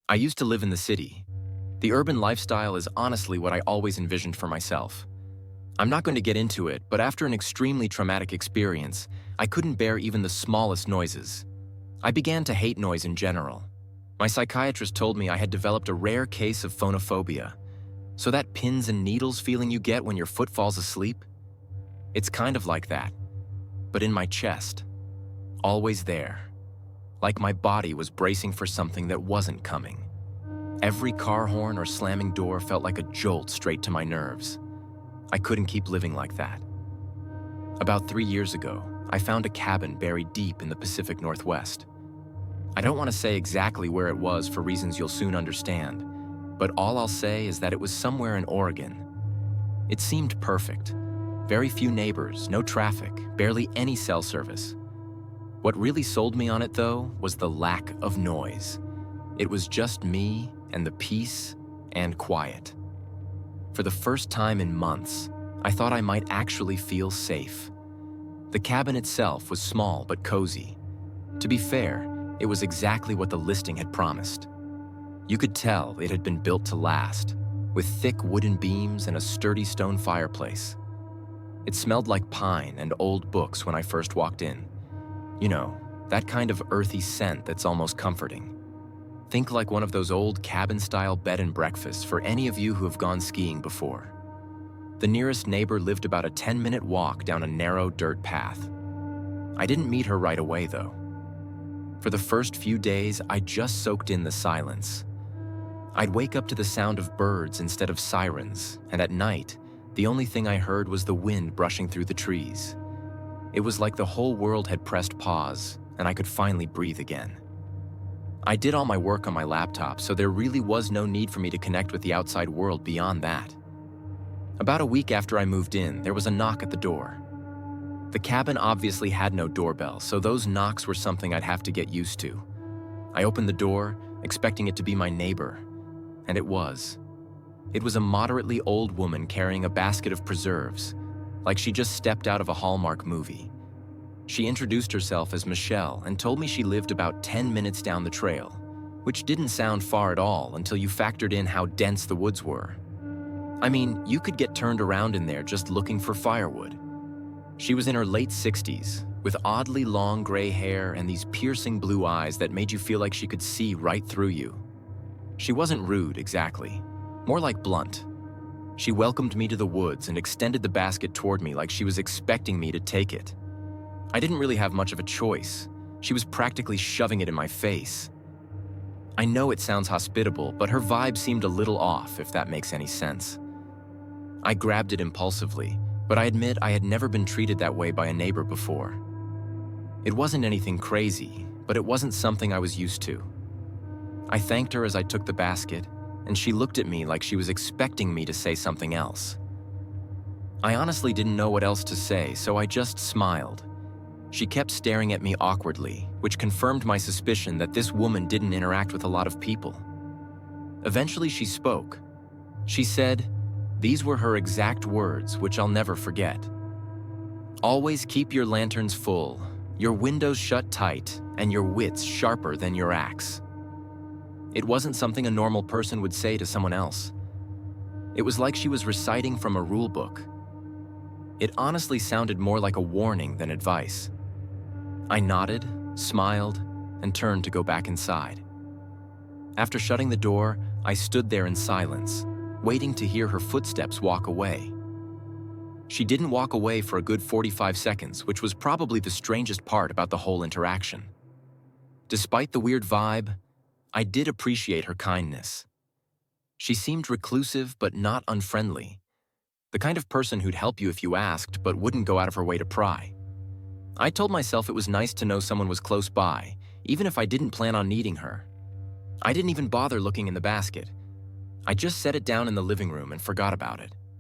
I used to live in the city. The urban lifestyle is honestly what I always envisioned for myself. I'm not going to get into it, but after an extremely traumatic experience, I couldn't bear even the smallest noises. I began to hate noise in general. My psychiatrist told me I had developed a rare case of phonophobia. So that pins and needles feeling you get when your foot falls asleep? It's kind of like that, but in my chest. Always there. Like my body was bracing for something that wasn't coming. Every car horn or slamming door felt like a jolt straight to my nerves. I couldn't keep living like that. About 3 years ago, I found a cabin buried deep in the Pacific Northwest. I don't want to say exactly where it was for reasons you'll soon understand, but all I'll say is that it was somewhere in Oregon. It seemed perfect. Very few neighbors, no traffic, barely any cell service. What really sold me on it, though, was the lack of noise. It was just me and the peace and quiet. For the first time in months, I thought I might actually feel safe. The cabin itself was small but cozy. To be fair, it was exactly what the listing had promised. You could tell it had been built to last, with thick wooden beams and a sturdy stone fireplace. It smelled like pine and old books when I first walked in. You know, that kind of earthy scent that's almost comforting. Think like one of those old cabin-style bed and breakfasts for any of you who have gone skiing before. The nearest neighbor lived about a 10-minute walk down a narrow dirt path. I didn't meet her right away, though. For the first few days, I just soaked in the silence. I'd wake up to the sound of birds instead of sirens, and at night, the only thing I heard was the wind brushing through the trees. It was like the whole world had pressed pause, and I could finally breathe again. I did all my work on my laptop, so there really was no need for me to connect with the outside world beyond that. About a week after I moved in, there was a knock at the door. The cabin obviously had no doorbell, so those knocks were something I'd have to get used to. I opened the door, expecting it to be my neighbor, and it was. It was a moderately old woman carrying a basket of preserves, like she just stepped out of a Hallmark movie. She introduced herself as Michelle and told me she lived about 10 minutes down the trail, which didn't sound far at all until you factored in how dense the woods were. I mean, you could get turned around in there just looking for firewood. She was in her late 60s, with oddly long gray hair and these piercing blue eyes that made you feel like she could see right through you. She wasn't rude, exactly. More like blunt. She welcomed me to the woods and extended the basket toward me like she was expecting me to take it. I didn't really have much of a choice. She was practically shoving it in my face. I know it sounds hospitable, but her vibe seemed a little off, if that makes any sense. I grabbed it impulsively, but I admit I had never been treated that way by a neighbor before. It wasn't anything crazy, but it wasn't something I was used to. I thanked her as I took the basket, and she looked at me like she was expecting me to say something else. I honestly didn't know what else to say, so I just smiled. She kept staring at me awkwardly, which confirmed my suspicion that this woman didn't interact with a lot of people. Eventually she spoke. She said, these were her exact words, which I'll never forget. Always keep your lanterns full, your windows shut tight, and your wits sharper than your axe. It wasn't something a normal person would say to someone else. It was like she was reciting from a rule book. It honestly sounded more like a warning than advice. I nodded, smiled, and turned to go back inside. After shutting the door, I stood there in silence, waiting to hear her footsteps walk away. She didn't walk away for a good 45 seconds, which was probably the strangest part about the whole interaction. Despite the weird vibe, I did appreciate her kindness. She seemed reclusive but not unfriendly. The kind of person who'd help you if you asked, but wouldn't go out of her way to pry. I told myself it was nice to know someone was close by, even if I didn't plan on needing her. I didn't even bother looking in the basket. I just set it down in the living room and forgot about it.